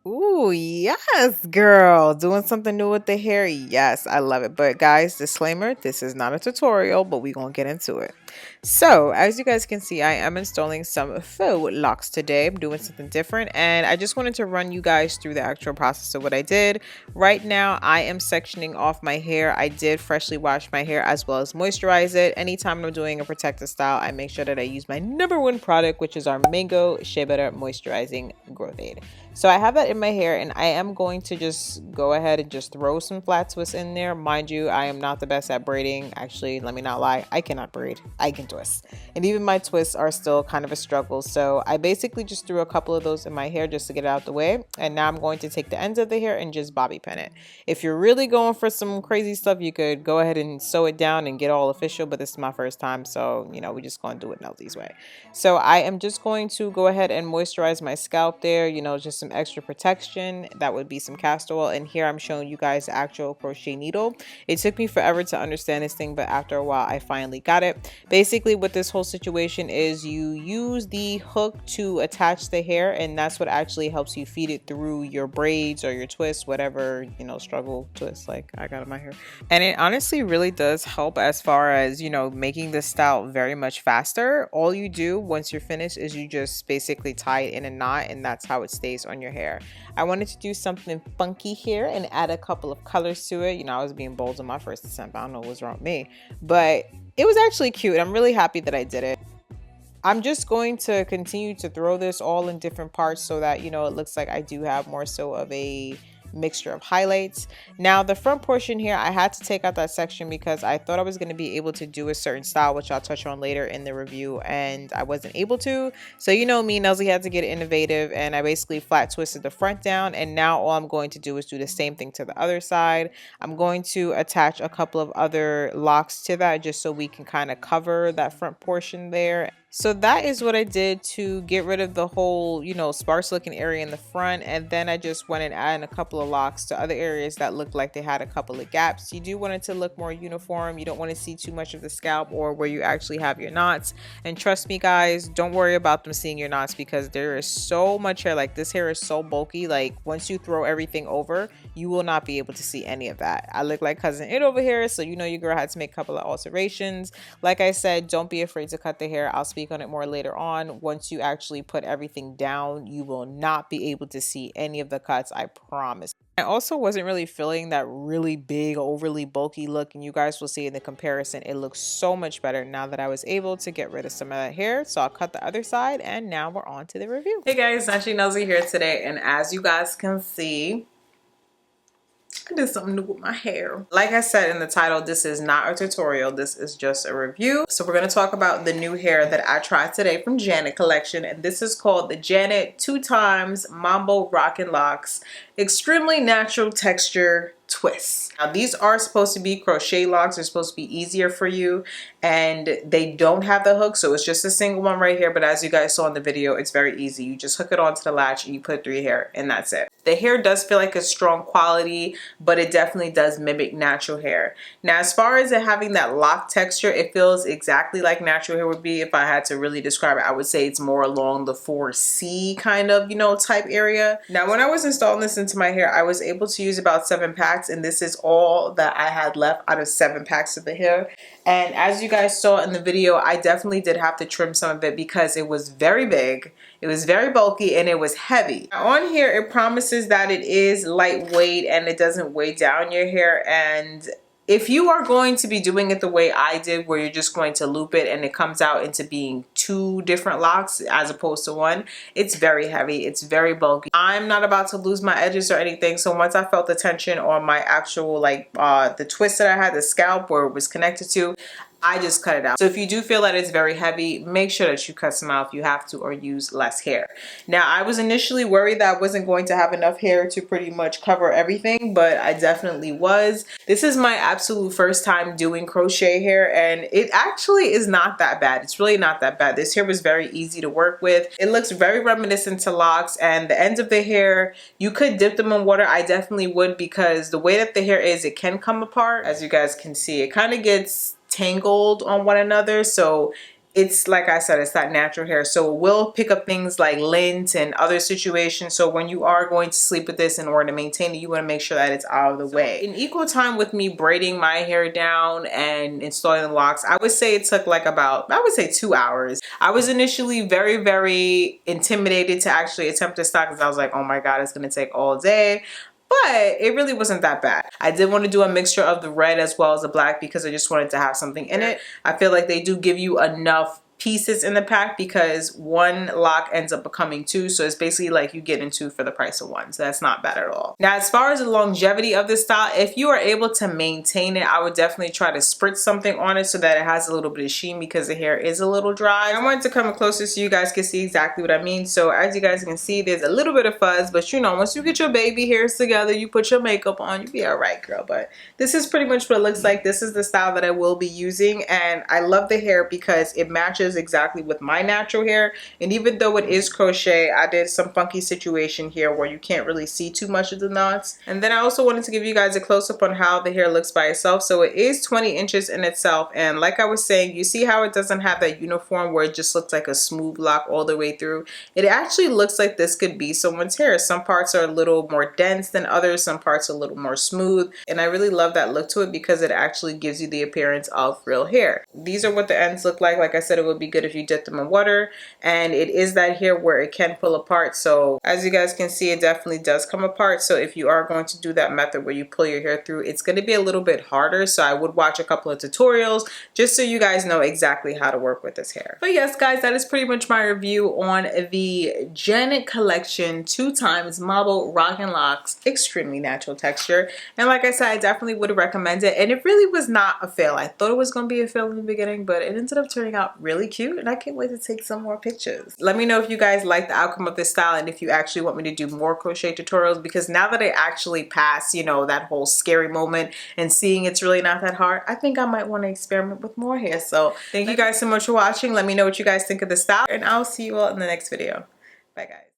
Ooh, yes, girl. Doing something new with the hair. Yes, I love it. But guys, disclaimer, this is not a tutorial, but we're going to get into it. So, as you guys can see, I am installing some faux locks today. I'm doing something different, and I just wanted to run you guys through the actual process of what I did. Right now, I am sectioning off my hair. I did freshly wash my hair as well as moisturize it. Anytime I'm doing a protective style, I make sure that I use my #1 product, which is our Mango Shea Butter Moisturizing Growth Aid. So I have that in my hair, and I am going to just go ahead and just throw some flat twists in there. Mind you, I am not the best at braiding. Actually, let me not lie, I cannot braid. I can twist. And even my twists are still kind of a struggle. So I basically just threw a couple of those in my hair just to get it out the way. And now I'm going to take the ends of the hair and just bobby pin it. If you're really going for some crazy stuff, you could go ahead and sew it down and get all official, but this is my first time. So, we're just going to do it Nellzy's way. So I am just going to go ahead and moisturize my scalp there, just some extra protection. That would be some castor oil, and here I'm showing you guys the actual crochet needle. It took me forever to understand this thing, but after a while I finally got it. Basically what this whole situation is, you use the hook to attach the hair, and that's what actually helps you feed it through your braids or your twists, whatever struggle twist like I got in my hair. And it honestly really does help as far as making the style very much faster. All you do once you're finished is you just basically tie it in a knot, and that's how it stays on your hair. I wanted to do something funky here and add a couple of colors to it. I was being bold on my first attempt. I don't know what was wrong with me, but it was actually cute. I'm really happy that I did it. I'm just going to continue to throw this all in different parts so that it looks like I do have more so of a mixture of highlights. Now the front portion here, I had to take out that section because I thought I was going to be able to do a certain style, which I'll touch on later in the review, and I wasn't able to. So me, Nellzy had to get innovative, and I basically flat twisted the front down, and now all I'm going to do is do the same thing to the other side. I'm going to attach a couple of other locks to that just so we can kind of cover that front portion there. So that is what I did to get rid of the whole, sparse looking area in the front. And then I just went and added a couple of locks to other areas that looked like they had a couple of gaps. You do want it to look more uniform. You don't want to see too much of the scalp or where you actually have your knots. And trust me guys, don't worry about them seeing your knots because there is so much hair. Like this hair is so bulky. Like once you throw everything over, you will not be able to see any of that. I look like cousin Aide over here. So your girl had to make a couple of alterations. Like I said, don't be afraid to cut the hair. I'll speak on it more later on. Once you actually put everything down, you will not be able to see any of the cuts, I promise. I also wasn't really feeling that really big, overly bulky look, and you guys will see in the comparison, it looks so much better now that I was able to get rid of some of that hair. So I'll cut the other side, and now we're on to the review. Hey guys, NaturallyNellzy here today, and as you guys can see, I did something new with my hair. Like I said in the title, this is not a tutorial. This is just a review. So we're going to talk about the new hair that I tried today from Janet collection. And this is called the Janet 2x Mambo Rockin Locs Extremely Natural Texture Twists. Now these are supposed to be crochet locks. They're supposed to be easier for you, and they don't have the hook, so it's just a single one right here. But as you guys saw in the video, it's very easy. You just hook it onto the latch and you put it through your hair, and that's it. The hair does feel like a strong quality, but it definitely does mimic natural hair. Now as far as it having that lock texture, it feels exactly like natural hair would be. If I had to really describe it, I would say it's more along the 4C kind of type area. Now when I was installing this into my hair, I was able to use about 7 packs, and this is all that I had left out of 7 packs of the hair. And as you guys saw in the video, I definitely did have to trim some of it because it was very big, it was very bulky, and it was heavy. Now on here it promises that it is lightweight and it doesn't weigh down your hair. And if you are going to be doing it the way I did, where you're just going to loop it and it comes out into being 2 different locks as opposed to 1, it's very heavy, it's very bulky. I'm not about to lose my edges or anything, so once I felt the tension on my actual the twist that I had, the scalp where it was connected to, I just cut it out. So if you do feel that it's very heavy, make sure that you cut some out if you have to, or use less hair. Now I was initially worried that I wasn't going to have enough hair to pretty much cover everything, but I definitely was. This is my absolute first time doing crochet hair, and it actually is not that bad. It's really not that bad. This hair was very easy to work with. It looks very reminiscent to locks, and the ends of the hair, you could dip them in water. I definitely would, because the way that the hair is, it can come apart. As you guys can see, it kind of gets tangled on one another, so it's like I said, it's that natural hair, so it will pick up things like lint and other situations. So when you are going to sleep with this, in order to maintain it, you want to make sure that it's out of the way. In equal time with me braiding my hair down and installing the locks, I would say it took like about, I would say 2 hours. I was initially very intimidated to actually attempt to start because I was like, oh my god, it's going to take all day. But it really wasn't that bad. I did want to do a mixture of the red as well as the black because I just wanted to have something in it. I feel like they do give you enough pieces in the pack because one lock ends up becoming two, so it's basically like you get in two for the price of one, so that's not bad at all. Now, as far as the longevity of this style, if you are able to maintain it, I would definitely try to spritz something on it so that it has a little bit of sheen because the hair is a little dry. I wanted to come closer so you guys can see exactly what I mean. So as you guys can see, there's a little bit of fuzz, but you know, once you get your baby hairs together, you put your makeup on, you'll be all right, girl. But this is pretty much what it looks like. This is the style that I will be using, and I love the hair because it matches exactly with my natural hair. And even though it is crochet, I did some funky situation here where you can't really see too much of the knots. And then I also wanted to give you guys a close-up on how the hair looks by itself. So it is 20 inches in itself, and like I was saying, you see how it doesn't have that uniform where it just looks like a smooth lock all the way through. It actually looks like this could be someone's hair. Some parts are a little more dense than others, some parts are a little more smooth, and I really love that look to it because it actually gives you the appearance of real hair. These are what the ends look like. Like I said, it would be good if you dip them in water, and it is that hair where it can pull apart. So as you guys can see, it definitely does come apart. So if you are going to do that method where you pull your hair through, it's going to be a little bit harder. So I would watch a couple of tutorials just so you guys know exactly how to work with this hair. But yes, guys, that is pretty much my review on the Jen collection 2x Mambo Rockin Locs extremely natural texture. And like I said, I definitely would recommend it, and it really was not a fail. I thought it was going to be a fail in the beginning, but it ended up turning out really cute, and I can't wait to take some more pictures. Let me know if you guys like the outcome of this style and if you actually want me to do more crochet tutorials, because now that I actually passed, you know, that whole scary moment and seeing it's really not that hard, I think I might want to experiment with more hair. So thank you guys so much for watching. Let me know what you guys think of the style, and I'll see you all in the next video. Bye, guys.